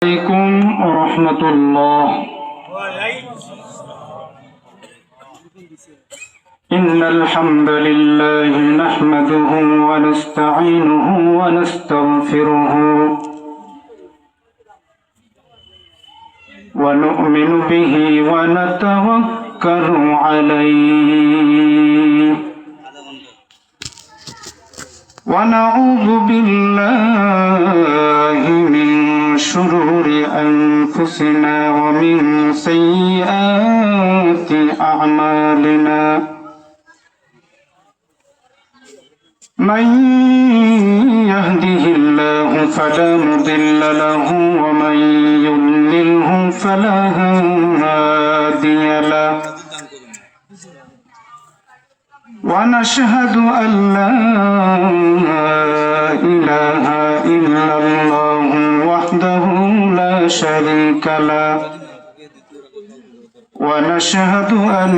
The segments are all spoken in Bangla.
عليكم ورحمة الله. إن الحمد لله نحمده ونستعينه ونستغفره ونؤمن به ونتوكل عليه ونعوذ بالله من شرور أنفسنا ومن سيئات أعمالنا من يهده الله فلا مضل له ومن يضلله فلا هادي له ونشهد أن لا إله إلا الله وحده لا شريك له ونشهد أن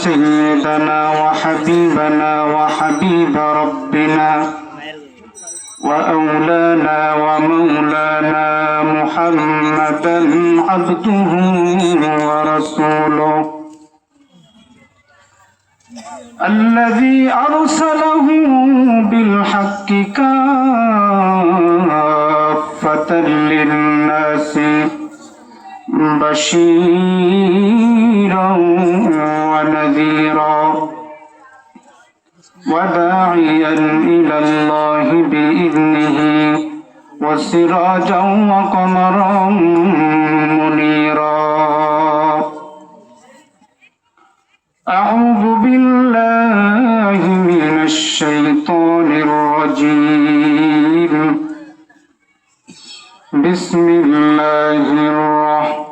سيدنا وحبيبنا وحبيب ربنا وأولانا ومولانا محمدا عبده ورسوله الذي أرسله بالحق كافة للناس بشيرا ونذيرا وداعيا إلى الله بإذنه وسراجا وقمرا منيرا. أعوذ بالله من الشيطان الرجيم. بسم الله الرحمن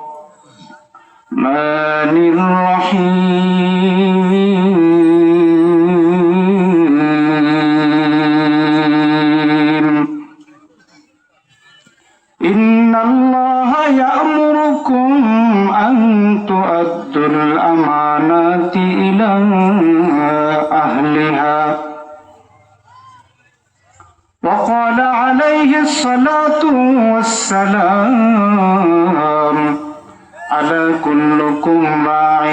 الرحيم. إن الله يأمركم أن تؤدوا الأمانات إلى أهلها وقال عليه الصلاة والسلام على كلكم راع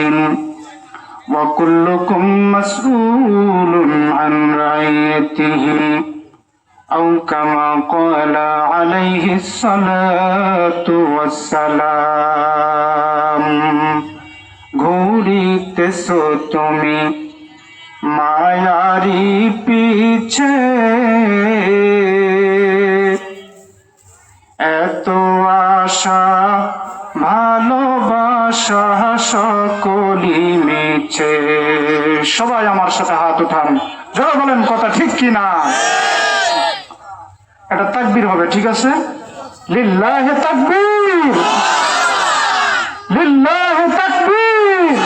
وكلكم مسؤول عن رعيته أو كما قال عليه الصلاة والسلام. ঘুরিতেছো তুমি মায়ারি পিছে এত আশা ভালোবাসা সকলি মিছে। সবাই আমার সাথে হাত উঠান, যারা বলেন কথা ঠিক কিনা। এটা তাকবীর হবে, ঠিক আছে? লিল্লাহি তাকবীর, লিল্লাহি তাকবীর।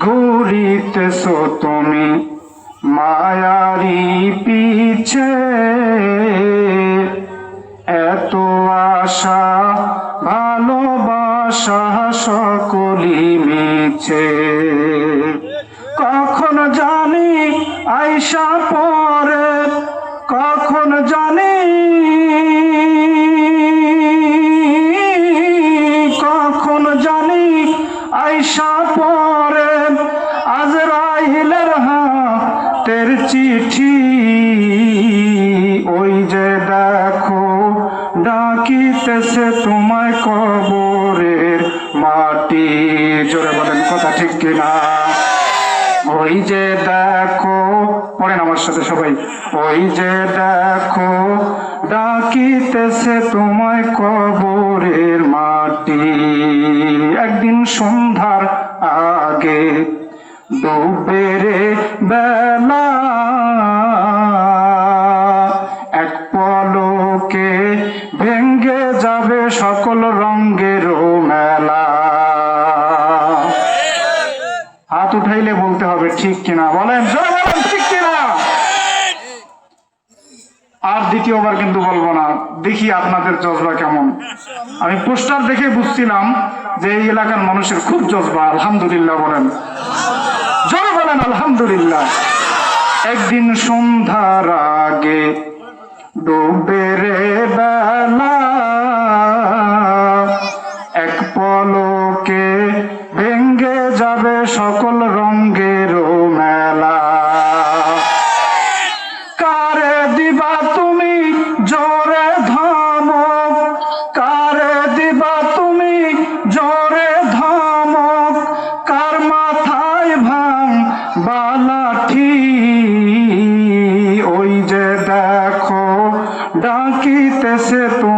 ঘুরিতেছো তুমি মায়ারি পিছে এত আশা ভালোবাসা সকলি মিছে। কখন জানি আইসা পরে, কখন জানি, কখন জানি আইসা পরে আজরাইলের হাতের চিঠি। ওই যে দেখো ডাকিতেছে তোমায় কবরের মাটি। জোরে বলেন কথা ঠিক কিনা। ওই যে দেখো, পড়েন আমার সাথে সবাই, ওই যে দেখো ডাকিতেছে তোমায় কবরের মাটি। একদিন সন্ধ্যার আগে ডুবের বেলা এক পলকে ভেঙ্গে যাবে সকল রঙের মেলা। হাত উঠাইলে বলতে হবে ঠিক কিনা, বলেন ঠিক কিনা। আর দ্বিতীয়বার কিন্তু বলবো না, দেখি আপনাদের জজবা কেমন। আমি পোস্টার দেখে বুঝছিলাম যে এই এলাকার মানুষের খুব জজবা। আলহামদুলিল্লাহ বলেন, জোরে বলেন আলহামদুলিল্লাহ। একদিন সন্ধ্যার আগে ডুবে রে বেলা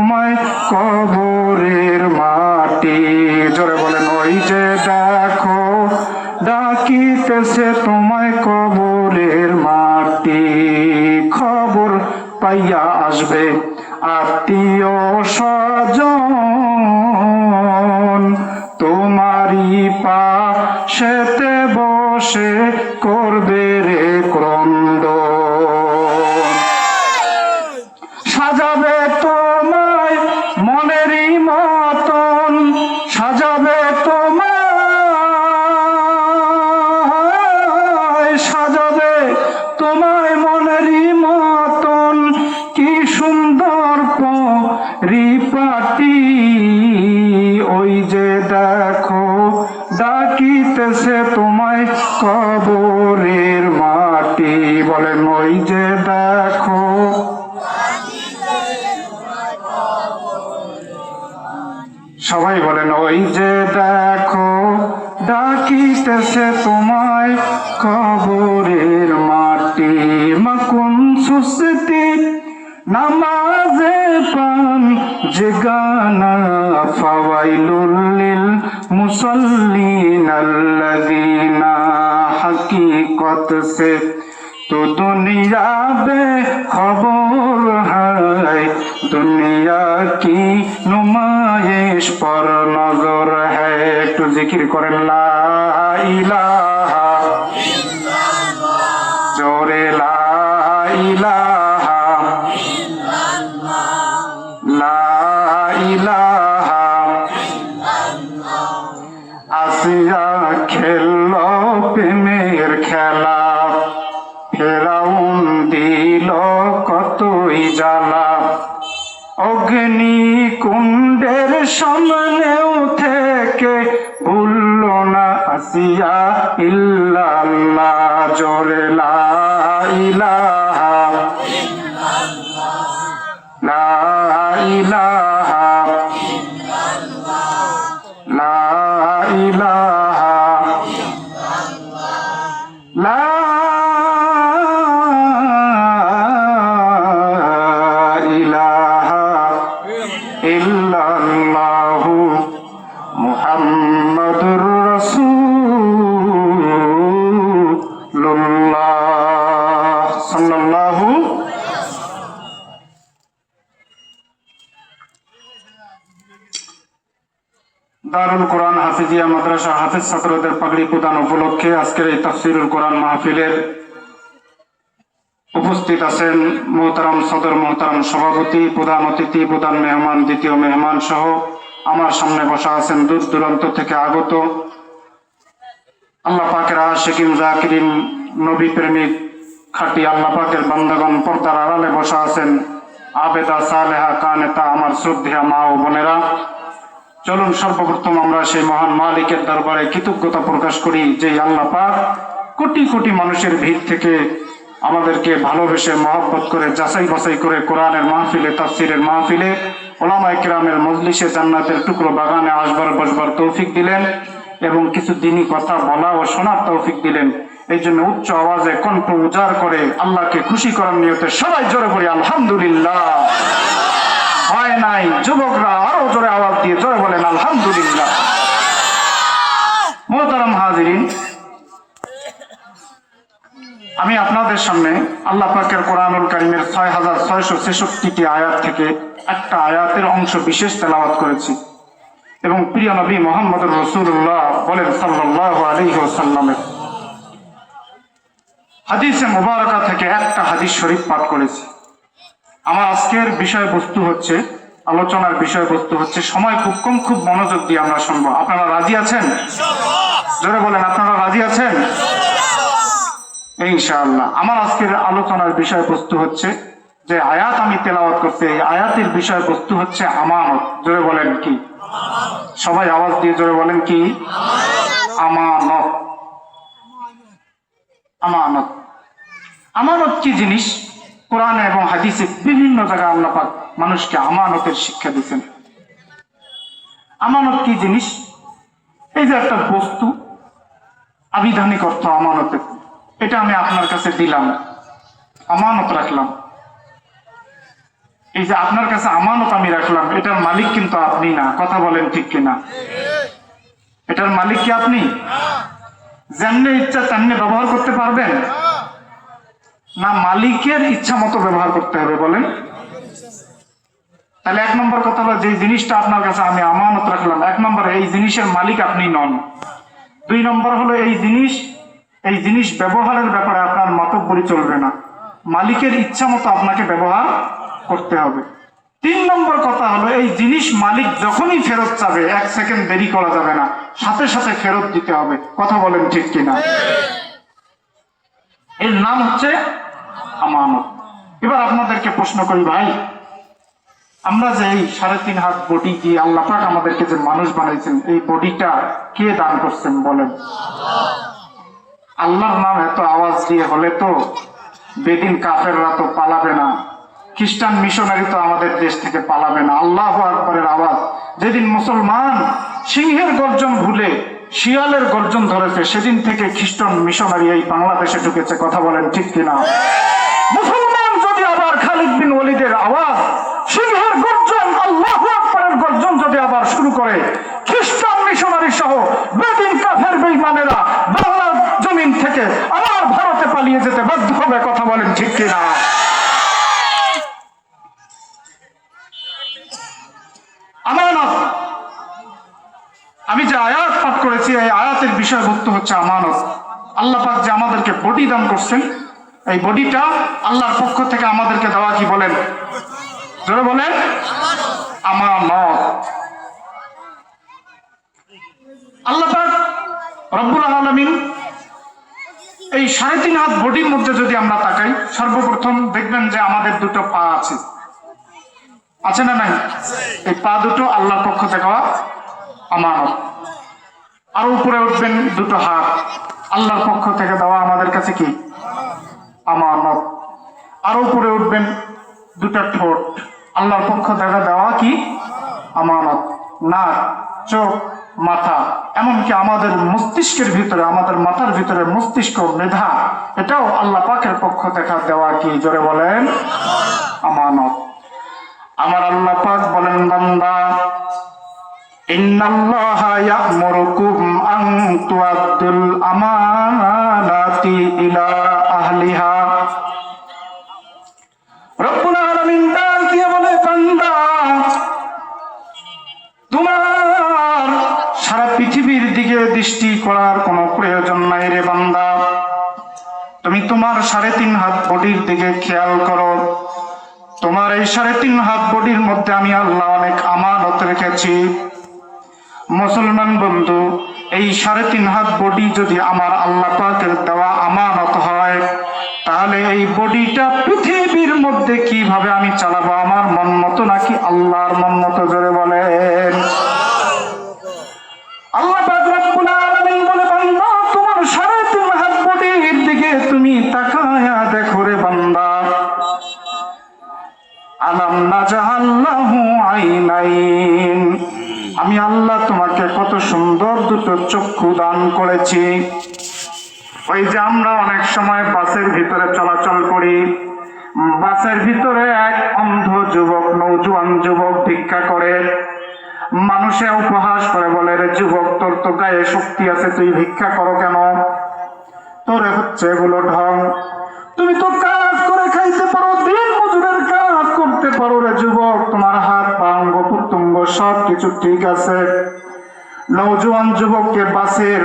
তোমায় কবরের মাটি। জোরে বলেন ওই যে দেখো ডাকিতেছে তোমায় কবরের মাটি। খবর পাইয়া আসবে আত্মীয় স্বজন, তোমারই পাশেতে বসে করবে রে ক্রন্দন। সাজাবে তোমায় মনেরই মতন, সাজাবে তোমায়, সাজাবে তোমায় মনেরই মতন, কি সুন্দর পরিপাটি। ওই যে দেখো ডাকিতেছে তোমায় কবরের মাটি। বলেন ওই যে দেখো, সবাই বলেন ওই যে দেখো ডাকিতেছে তোমায় কবরের মাটি। মাকুন সুস্তি নামাজে পান যে গানা, ফাওয়াইলুল লিল মুসাল্লিন আল্লাযীনা। हकीकत से तो दुनिया बेखबर है, दुनिया की नुमाइश पर नजर है। একটু জিকির করেন লা ইলাহা ইল্লাল্লাহ, জোরে লা ইলাহা ইল্লাল্লাহ, লা ইলাহা ইল্লাল্লাহ। আসিয়া খেলল প্রেমের খেলা, ফেরাউন দিল কতই জ্বালা। অগ্নি কুণ্ডের সামনেও থেকে ভুলল না আসিয়া ইল্লাল্লাহ। জোরে লা ইলাহা ইল্লাল্লাহ, লা ইলাহা ইল্লাল্লাহ, লা ইলাহা ইল্লাল্লাহ, লা ইলাহা ইল্লাল্লাহু মুহাম্মাদুর রাসূলুল্লাহ সাল্লাল্লাহু। দারুল কোরআন হাফিজিয়া মাদ্রাসা হাফিজ ছাত্রদের পাগড়ি প্রদান উপলক্ষে আজকের এই তাফসীরুল কোরআন মাহফিলের উপস্থিত আছেন মোহতারাম সদর মোহতারাম সভাপতি, প্রধান অতিথি, প্রধান মেহমান, দ্বিতীয় মেহমান সহ আমার সামনে বসা আছেন দূর দূরান্ত থেকে আগত আল্লাহ পাকের আশিকিন জাকিরিন নবী প্রেমিক খাঁটি আল্লাহ পাকের বান্দাগণ, পর্দার আড়ালে বসা আছেন আবেদা সালেহা কানেতা আমার শ্রদ্ধেয়া মা ও বোনেরা। চলুন সর্বপ্রথম আমরা সেই মহান মালিকের দরবারে কৃতজ্ঞতা প্রকাশ করি যে আল্লাহ পাক কোটি কোটি মানুষের ভিড় থেকে আমাদেরকে ভালোবেসে মহব্বত করে যাচাই বাছাই করে কোরআনের মাহফিলে, তাফসীরের মাহফিলে, উলামায়ে কেরামের মজলিসে, জান্নাতের টুকরো বাগানে আসবার বসবার তৌফিক দিলেন এবং কিছু দিনী কথা বলা ও শোনার তৌফিক দিলেন। এই জন্য উচ্চ আওয়াজে কণ্ঠ উজাড় করে আল্লাহকে খুশি করার নিয়তে সবাই জোরে বলি আলহামদুলিল্লাহ। হয় নাই যুবকরা আরো জোরে আওয়াজ দিয়ে জোরে বলেন আলহামদুলিল্লাহ। মোহতারাম হাজিরিন, আমি আপনাদের সামনে আল্লাহ পাকের কোরআনুল কারীমের 6666টি আয়াত থেকে একটা আয়াতের অংশ বিশেষ তেলাওয়াত করেছি এবং প্রিয় নবী মুহাম্মদুর রাসূলুল্লাহ বলেন সাল্লাল্লাহু আলাইহি ওয়াসাল্লামের হাদিসে মুবারাকা থেকে একটা হাদিস শরীফ পাঠ করেছি। আমার আজকের বিষয়বস্তু হচ্ছে, আলোচনার বিষয়বস্তু হচ্ছে সময় খুব কম, খুব মনোযোগ দিয়ে আমরা শুনবো। আপনারা রাজি আছেন? জোরে বলেন, আপনারা রাজি আছেন? ইনশাআল্লাহ। আমার আজকের আলোচনার বিষয়বস্তু হচ্ছে যে আয়াত আমি তেলাওয়াত করতে, এই আয়াতের বিষয়বস্তু হচ্ছে আমানত। জোরে বলেন কি? সবাই আওয়াজ দিয়ে জোরে বলেন কি? আমানত। আমানত, আমানত কি জিনিস? কোরআনে এবং হাদিসে বিভিন্ন জায়গায় আল্লাহ পাক মানুষকে আমানতের শিক্ষা দিয়েছেন। আমানত কি জিনিস? এই যে একটা বস্তু, আবিধানিক অর্থ আমানতের, এটা আমি আপনার কাছে দিলাম, আমানত রাখলাম। এই যে আপনার কাছে আমানত আমি রাখলাম, এটার মালিক কিন্তু আপনি না। কথা বলেন ঠিক কিনা? এটার মালিক কি আপনি? যেমনি ইচ্ছা তেমনি ব্যবহার করতে পারবেন না, মালিকের ইচ্ছা মতো ব্যবহার করতে হবে? বলেন। তাহলে এক নম্বর কথা হলো, যে জিনিসটা আপনার কাছে আমি আমানত রাখলাম, এক নম্বরে এই জিনিসের মালিক আপনি নন। দুই নম্বর হলো এই জিনিস ব্যবহারের ব্যাপারে আপনার মাতব্বরি চলবে না, মালিকের ইচ্ছা মতো আপনাকে ব্যবহার করতে হবে। তিন নম্বর কথা হলো, এই জিনিস মালিক যখনই ফেরত চাবে, 1 সেকেন্ড দেরি করা যাবে না, সাথে সাথে ফেরত দিতে হবে। কথা বলেন ঠিক কিনা? এর নাম হচ্ছে আমানত। এবার আপনাদেরকে প্রশ্ন করি ভাই, আমরা যে এই 3.5 হাত বডি দিয়ে আল্লাহ পাক আমাদেরকে যে মানুষ বানাইছেন, এই বডিটা কে দান করছেন বলেন? আল্লাহর নাম এত আওয়াজ দিয়ে হলে তো বেদিন কাফেররা তো পালাবে না, খ্রিস্টান মিশনারি তো আমাদের দেশ থেকে পালাবে না। আল্লাহু আকবারের আওয়াজ, যেদিন মুসলমান সিংহের গর্জন ভুলে শিয়ালের গর্জন ধরেছে, সেদিন থেকে খ্রিস্টান মিশনারি এই বাংলাদেশে ঢুকেছে। কথা বলেন ঠিক কিনা? মুসলমান যদি আবার খালিদ বিন ওয়ালিদের আওয়াজ, সিংহের গর্জন, আল্লাহু আকবারের গর্জন যদি আবার শুরু করে, খ্রিস্টান মিশনারি সহ বেদিন কাফের বেঈমানেরা বাংলার জমিন থেকে আবার ভারতে পালিয়ে যেতে বাধ্য হবে। কথা বলেন ঠিক কিনা? আমানত, আমি যে আয়াত পাঠ করেছি, এই আয়াতের বিষয়বস্তু হচ্ছে আমানত। আল্লাহ পাক যে আমাদেরকে বডি দান করছেন, এই বডিটা আল্লাহর পক্ষ থেকে আমাদেরকে দেওয়া। কি বলেন? জোরে বলেন, আমানত। আল্লাহ পাক রব্বুল আলামিন এই 3.5 হাত বডির মধ্যে যদি আমরা তাকাই, সর্বপ্রথম দেখবেন যে আমাদের দুটো পা আছে। আছে না নাই? এই পা দুটো আল্লাহর পক্ষ থেকে আমানত। আরো উপরে উঠবেন দুটো হাত, আল্লাহর পক্ষ থেকে দেওয়া আমাদের কাছে কি? আমানত। আরো উপরে উঠবেন দুটো ঠোঁট, আল্লাহর পক্ষ থেকে দেওয়া কি? আমানত। নাক, চোখ, মাথা, এমনকি আমাদের মস্তিষ্কের ভিতরে, আমাদের মাথার ভিতরে মস্তিষ্ক, মেধা, এটাও আল্লাহ পাকের পক্ষ থেকে দেওয়া। কি? জোরে বলেন, আমানত। আমার আল্লাহ পাক বলেন, বান্দা, ইন্নাল্লাহা ইয়া'মুরুকুম আন তুআদ্দুল আমানাতি ইলা আহলিহা। রব্বুল আলামিন ডাক দিয়ে বলে, বান্দা, তোমার সারা পৃথিবীর দিকে দৃষ্টি করার কোনো প্রয়োজন নাই রে বান্দা। তুমি তোমার 3.5 হাত বডির দিকে খেয়াল করো। তোমার এই 3.5 হাত বডির মধ্যে আমি আল্লাহ অনেক আমানত রেখেছি। মুসলমান বন্ধু, এই 3.5 হাত বডি যদি আমার আল্লাহ পাকের দেওয়া আমানত হয়, তাহলে এই বডিটা পৃথিবীর মধ্যে কিভাবে আমি চালাবো? আমার মন মতো নাকি আল্লাহর মন মতো? জোরে বলেন। আল্লাহ পাক রব্বুল আলামিন বলে, বান্দা, তোমার 3.5 হাত বডির দিকে তুমি তাকায়া দেখো রে বান্দা, আলাম নাজআল লাহু আইনাইন, আমি আল্লাহ তোমাকে কত সুন্দর দুটো চক্ষু দান করেছি। ওই যে আমরা অনেক সময় বাসের ভিতরে চলাচল করি, বাসের ভিতরে এক অন্ধ যুবক, নওজোয়ান যুবক ভিক্ষা করে, মানুষে উপহাস করে, বলে, রে যুবক, তোর তো গায়ে শক্তি আছে, তুই ভিক্ষা করো কেন? তোরে হচ্ছে এগুলো ঢং, তুমি তো কাজ করে খাইতে পারো, দিন মজুরের কাজ করতে পারো রে যুবক, তোমার হাত পা অঙ্গ প্রত্যঙ্গ সব কিছু ঠিক আছে। নওজোয়ান যুবককে বাসের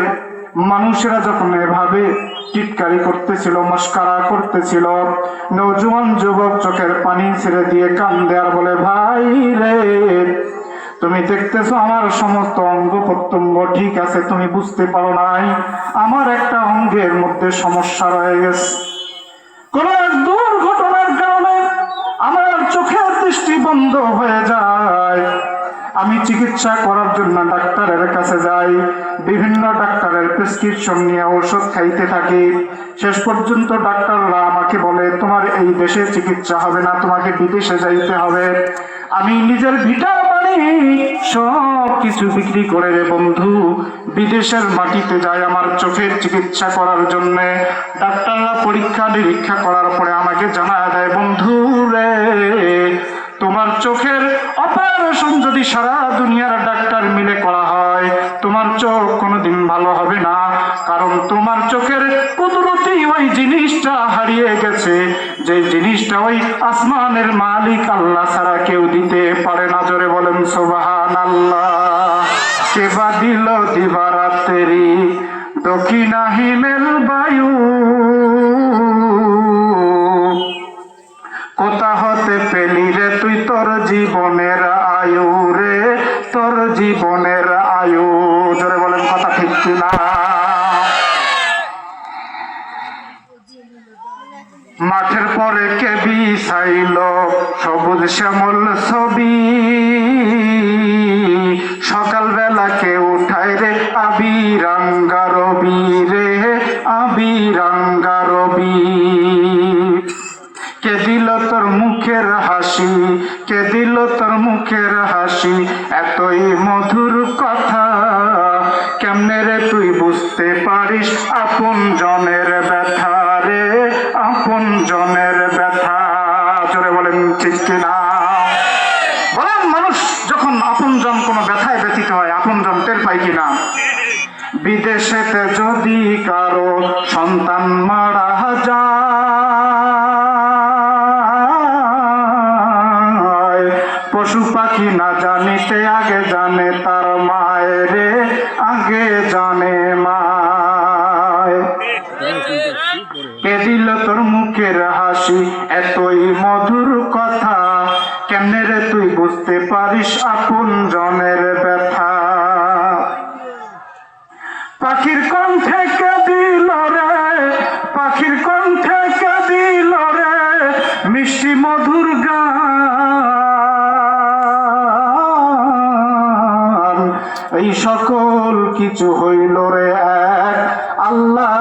মানুষেরা যখন এভাবে টিটকারি করতেছিল, মস্কারা করতেছিল, নওজোয়ান যুবক চোখের পানি ছেড়ে দিয়ে কান্দে আর বলে, ভাই রে, তুমি দেখতেছো আমার সমস্ত অঙ্গ প্রত্যঙ্গ ঠিক আছে, তুমি বুঝতে পারো নাই আমার একটা অঙ্গের মধ্যে সমস্যা রয়ে গেছে। কোন এক দুর্ঘটনার কারণে আমার চোখের দৃষ্টি বন্ধ হয়ে যায়। আমি চিকিৎসা করার জন্য ডাক্তারের কাছে যাই, বিভিন্ন ডাক্তারের প্রেসক্রিপশন নিয়ে ওষুধ খাইতে থাকি। শেষ পর্যন্ত ডাক্তাররা আমাকে বলে, তোমার এই দেশে চিকিৎসা হবে না, তোমাকে বিদেশে যাইতে হবে। আমি নিজের ভিটা বাড়ি সব কিছু বিক্রি করে রে বন্ধু বিদেশের মাটিতে যাই আমার চোখের চিকিৎসা করার জন্য। ডাক্তাররা পরীক্ষা নিরীক্ষা করার পরে আমাকে জানায় দেয়, বন্ধু রে, তোমার চোখের অপারেশন যদি সারা দুনিয়ার ডাক্তার মিলে করা হয়, তোমার চোখ কোনোদিন ভালো হবে না, কারণ তোমার চোখের কুদরতি ওই জিনিসটা হারিয়ে গেছে, যে জিনিসটা ওই আসমানের মালিক আল্লাহ ছাড়া কেউ দিতে পারে না। জোরে বলেন সুবহানাল্লাহ। কে বা দিল দিবারাত্রি দক্ষিণা হিমেল বায়ু, কোথা হতে পেলি রে তুই তোর জীবনের আয়ু রে, তোর জীবনের আয়ু। জোরে বলেন কথা ঠিক কিনা? মাঠের পরে কে বিছাইল সবুজ শ্যামল ছবি, সকালবেলা কে উঠায় রে আবিরাঙ্গা রবি রে, আবিরাঙ্গা রবি। কে দিল তোর মুখের হাসি, কে দিল তোর মুখের হাসি, এতই মধুর কথা কেমনে রে তুই বুঝতে পারিস আপন জনের ব্যথা রে, আপন জনের ব্যথা। জোরে বলেন ঠিক কিনা? বলেন, মানুষ যখন আপন জন কোনো ব্যথায় ব্যথিত হয়, আপন জন টের পায় কিনা? বিদেশেতে যদি কারো সন্তান মারা যায়, পশু পাখি না জানিতে আগে জানে তার মায়ের রে, আগে জানে মায়। কে দিল তোর মুখের হাসি, এতই মধুর কথা কেমনে রে তুই বুঝতে পারিস আপন জনের ব্যথা। পাখির কণ্ঠে কে দিল রে, পাখির কণ্ঠে কে দিল রে মিষ্টি মধুর গান, এই সকল কিছু হইল রে এক আল্লাহ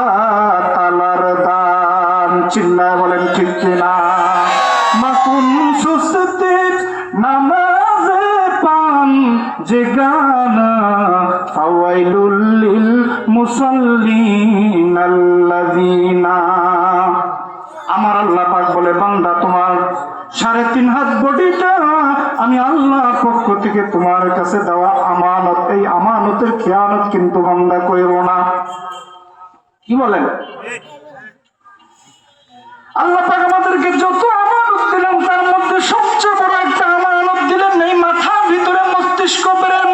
তাআলার দান। চিল্লায় বলেন ঠিক কিনা? মাকুন সুস্তি নামাজে পান যে গানা, ফাওয়াইলুল লিল মুসাল্লিন আল্লাযিনা। আমার আল্লাহ পাক বলে, বান্দা তোমার 3.5 হাত বডিটা আমি আল্লাহর পক্ষ থেকে তোমার কাছে দেওয়া আমানত, এই আমানতের খেয়ানত কিন্তু বান্দা কইরো না। কি বলেন? আল্লাহ পাক আমাদেরকে যত আমানত দিলেন তার মধ্যে সবচেয়ে বড় একটা আমানত দিলেন এই মাথার ভিতরে মস্তিষ্ক ব্রেন।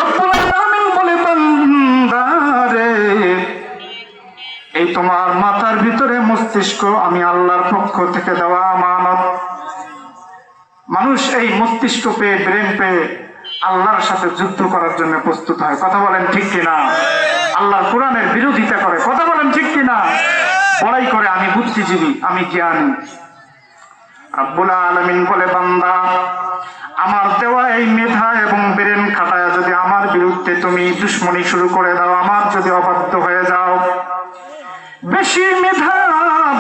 রব্বুল আলামিন বলে, বান্দা রে এই তোমার মাথার ভিতরে মস্তিষ্ক আমি আল্লাহর পক্ষ থেকে দেওয়া আমানত। মানুষ এই মস্তিষ্ক পেয়ে, ব্রেন পেয়ে আল্লাহর সাথে যুদ্ধ করার জন্য প্রস্তুত হয়। কথা বলেন ঠিক কিনা? আল্লাহর কোরআনের বিরোধিতা করে। কথা বলেন ঠিক কিনা? বড়াই করে আমি বুদ্ধিজীবী, আমি জ্ঞানী। রব্বুল আলামিন বলে, বান্দা আমার দেওয়া এই মেধা এবং ব্রেন খাটায়া যদি আমার বিরুদ্ধে তুমি দুশ্মনী শুরু করে দাও, আমার যদি অবাধ্য হয়ে যাও, বেশি মেধা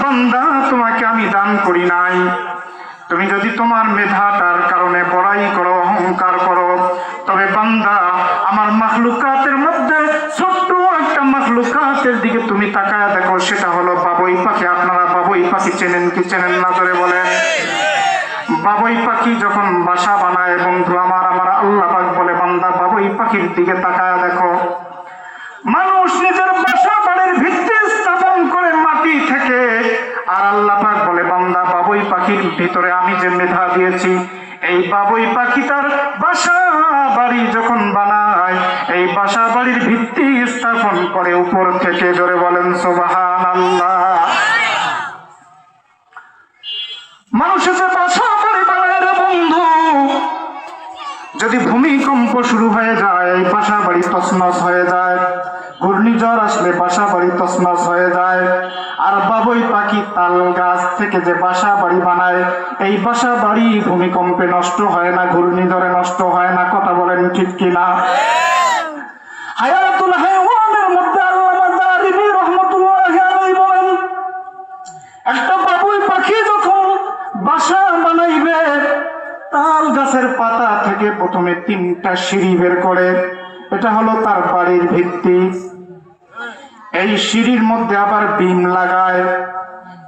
বান্দা তোমাকে আমি দান করি নাই, তুমি যদি তোমার মেধাটার কারণে বড়াই করো, অহংকার করো, তবে বান্দা আমার মাখলুকাতের মধ্যে ছোট্ট একটা মাখলুকাতের দিকে তুমি তাকায় দেখো, সেটা হলো বাবুই পাখি। আপনারা বাবুই পাখি চেনেন কি চেনেন না জোরে বলেন? বাবুই পাখি যখন বাসা বানায় বন্ধু আমার, আমার আল্লাহ পাক বলে, বান্দা বাবুই পাখির দিকে তাকায় দেখো। মানুষ নিজের বাসা বাড়ির ভিত্তি স্থাপন করে মাটি থেকে, আর আল্লাহ পাক বলে, বান্দা বাবুই পাখির ভিতরে আমি যে মেধা দিয়েছি, এই বাবুই পাখি তার বাসা বাড়ি যখন বানায়, এই বাসা বাড়ির ভিত্তি স্থাপন করে উপর থেকে। জোরে বলেন সুবহানাল্লাহ। মানুষের যে বাসা বাড়ি বানায় রে বন্ধু, যদি ভূমিকম্প শুরু হয়ে যায় এই বাসা বাড়ি তছনছ হয়ে যায়, ঘূর্ণিঝড় আসলে বাসা বাড়ি তছনছ হয়ে যায়। আর বাবুই পাখি তাল গাছ থেকে যে বাসা বাড়ি বানায়, এই বাসা বাড়ি ভূমিকম্পে নষ্ট হয় না, ঘূর্ণিঝড়ে নষ্ট হয় না। কথা বলেন ঠিক কিনা? হায়াতুল হায়াওয়ানের মধ্যে আল্লামা দারিমি রাহমাতুল্লাহি আলাইহি বলেন, একটা বাবুই পাখি যখন বাসা বানাইবে, তাল গাছের পাতা থেকে প্রথমে 3টা সিঁড়ি বের করে, এটা হলো তার বাড়ির ভিত্তি। এই সিঁড়ির মধ্যে আবার বিম লাগায়,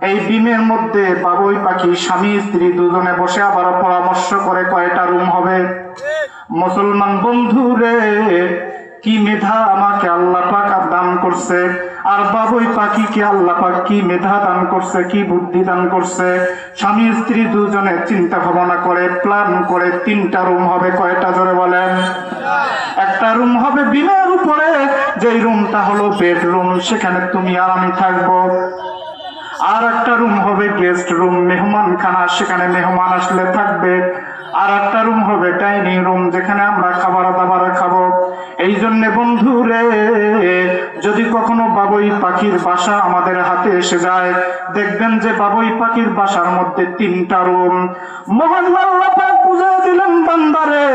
এই বিমের মধ্যে বাবুই পাখি স্বামী স্ত্রী দুজনে বসে আবার পরামর্শ করে কয়টা রুম হবে। মুসলমান বন্ধু রে, কি মেধা আমাকে আল্লাহ পাক দান করছে, আর বাবুই পাখিকে আল্লাহ পাক কি মেধা দান করছে, কি বুদ্ধি দান করছে। স্বামী স্ত্রী দুজনে চিন্তা ভাবনা করে প্ল্যান করে 3টা রুম হবে। কয়টা জোরে বলেন? একটা রুম হবে বিমের উপরে, যেই রুমটা হলো বেডরুম, সেখানে তুমি আর আমি থাকবো। আর একটা রুম হবে গেস্ট রুম, মেহমান খানা, সেখানে মেহমান আসলে থাকবে। আর একটা রুম হবে ডাইনিং রুম, যেখানে আমরা খাবার দাবার খাবো। এই জন্য বন্ধু রে, যদি কখনো বাবুই পাখির বাসা আমাদের হাতে এসে যায়, দেখবেন যে বাবুই পাখির বাসার মধ্যে 3টা রুম। মহান আল্লাহ পাক বুঝিয়ে দিলেন, বান্দারে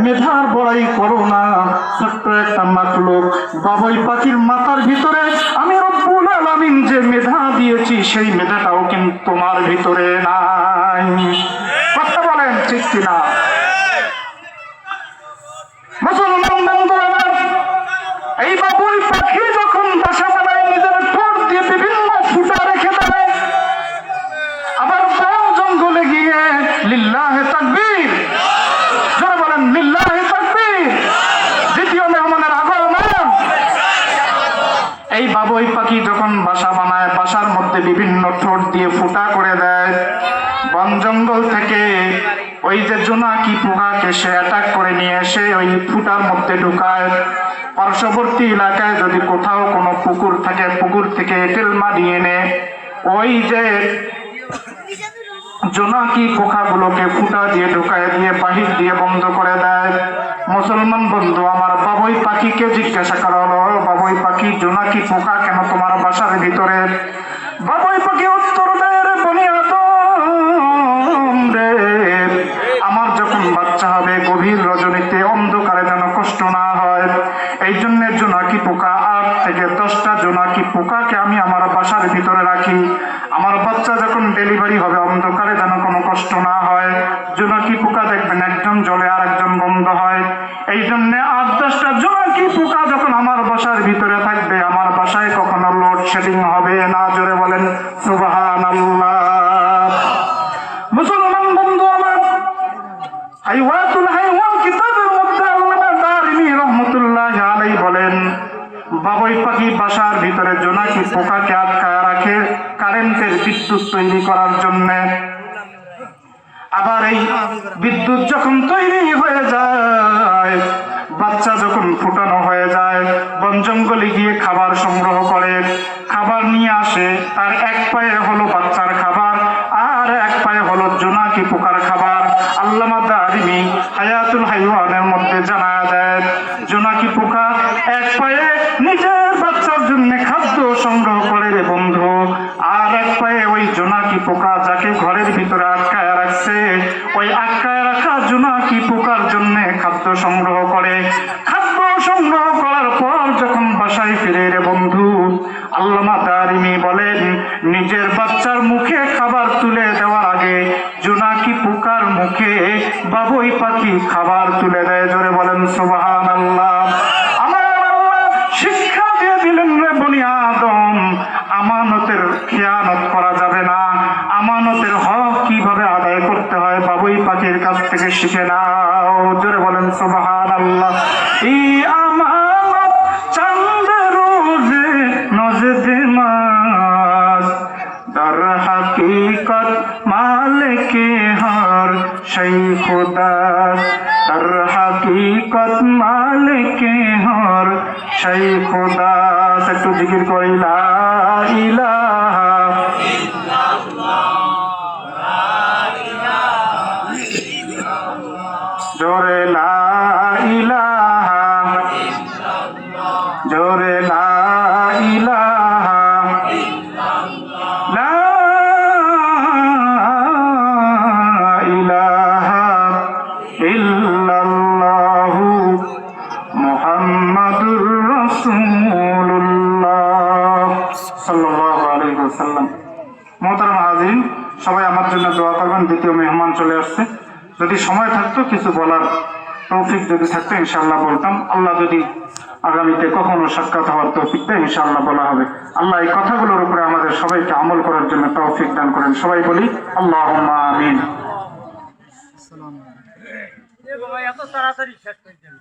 মেধার বড়াই করো না, ছোট্ট একটা মাখলুক বাবুই পাখির মাথার ভিতরে আমি রব্বুল আলামিন যে মেধা দিয়েছি, সেই মেধাটাও কিন্তু তোমার ভিতরে নাই। কথা বলেন ঠিক কিনা? মুসলমান বন্ধুরা, এই বাবুই পাখি যখন বাসা বানায় নিজের ঠোঁট দিয়ে বিভিন্ন ফুটা রেখে দেয়, আবার বন জঙ্গলে গিয়ে লিল্লাহে তাকবীর, যারা বলেন লিল্লাহে তাকবীর, দ্বিতীয় মেহমানের আগমন। এই বাবুই পাখি যখন বাসা বানায়, বাসার মধ্যে বিভিন্ন ঠোঁট দিয়ে ফুটা করে দেয়। বন জঙ্গল থেকে ওই যে জোনাকি পোকাকে সে অ্যাটাক করে নিয়ে এসে ওই ফুটার মধ্যে ঢুকায়। পার্শ্ববর্তী এলাকায় যদি কোথাও কোনো পুকুর থাকে, পুকুর থেকে এঁটেল মাটি এনে ওই যে জোনাকি পোকাগুলোকে ফুটা দিয়ে ঢুকায় দিয়ে বাহির দিয়ে বন্ধ করে দেয়। মুসলমান বন্ধু আমার, বাবুই পাখিকে জিজ্ঞাসা করা হলো, বাবুই পাখি জোনাকি পোকা কেন তোমার বাসার ভিতরে? বাবুই পাখি উত্তর দেয়, রে বনি আদম রে, আমার যখন বাচ্চা হবে গভীর রজনীতে অন্ধকারে যেন কষ্ট না হয়, এই জন্য জোনাকি পোকা 8 থেকে 10টা জোনাকি পোকাকে আমি আমার বাসার ভিতরে রাখি। আমার বাচ্চা যখন ডেলিভারি হবে অন্ধকারে যেন কোনো কষ্ট না হয়। জোনাকি পোকা দেখবেন একজন জ্বলে আর একজন বন্ধ হয়। এই জন্য 8-10টা জোনাকি পোকা যখন আমার বাসার ভিতরে থাকবে, আমার বাসায় কখনো লোডশেডিং হবে না। জোরে বলেন সুবহানাল্লাহ। মুসলমান বন্ধু আমার, হাইওয়াতুল হাইওয়ান কিতাবের মধ্যে আল্লামা দারিমি রহমাতুল্লাহ আলাইহি বলেন, বাবুই পাখি বাসার ভিতরে জোনাকি পোকাকে আটকায় রাখে কারেন্টের বিদ্যুৎ তৈরি করার জন্য। আবার এই বিদ্যুৎ যখন তৈরি হয়ে যায়, বাচ্চা যখন ফুটানো হয়ে যায়, বন জঙ্গলে গিয়ে খাবার সংগ্রহ করে, খাবার নিয়ে আসে। তার এক পায়ে হলো বাচ্চার খাবার, আর এক পায়ে হলো জোনাকি পোকার খাবার। আল্লামা দারিমি হায়াতুল হাইওয়ানের মধ্যে জানায়া দেয়, জোনাকি পোকা এক পায়ে নিজের বাচ্চার জন্য খাদ্য সংগ্রহ করে রে বন্ধু, আর এক পায়ে ওই জোনাকি পোকা যাকে ঘরের ভিতরে আটকায় রাখছে, ওই আটকায় রাখা জোনাকি পোকার জন্য খাদ্য সংগ্রহ করে। খাদ্য সংগ্রহ করার পর যখন বাসায় ফিরে রে বন্ধু, আল্লামা দারিমি বলেন, নিজের বাচ্চার মুখে খাবার তুলে দেওয়ার আগে জোনাকি পোকার মুখে বাবুই পাখি খাবার তুলে দেয়। জোরে বলেন সুবহানাল্লাহ। আমার আল্লাহ শিক্ষা দিয়ে দিলেন, রে বনি আদম, আমানতের খেয়ানত করা যাবে না। আমানতের হক কিভাবে আদায় করতে হয় বাবুই পাখির কাছ থেকে শিখে নাও। জোরে বলেন সুবহানাল্লাহ। এই আমানত চাঁদে রোজে নজদে মাস, در حقیقت مالک ہر شے خداست، در حقیقت مالک ہر شے خداست। একটু জিকির করি লা ইলাহা জোরে লা ইলাহা, জোরে লা ইলাহা, লা ইলাহা ইল্লাল্লাহু মুহাম্মাদুর রাসূলুল্লাহ সাল্লাল্লাহু আলাইহি ওয়াসাল্লাম। মোহতারাম হাজিরিন, সবাই আমার জন্য দোয়া করবেন। দ্বিতীয় মেহমান চলে আসছে। যদি সময় থাকতো কিছু বলার তৌফিক যদি থাকতো ইনশাআল্লাহ বলতাম। আল্লাহ যদি আগামীতে কখনো সাক্ষাৎ হওয়ার তৌফিক দেয়, ইনশাআল্লাহ বলা হবে। আল্লাহ এই কথাগুলোর উপরে আমাদের সবাইকে আমল করার জন্য তৌফিক দান করেন। সবাই বলি আল্লাহুম্মা আমিন। এত তাড়াতাড়ি শেষ করে দিলেন।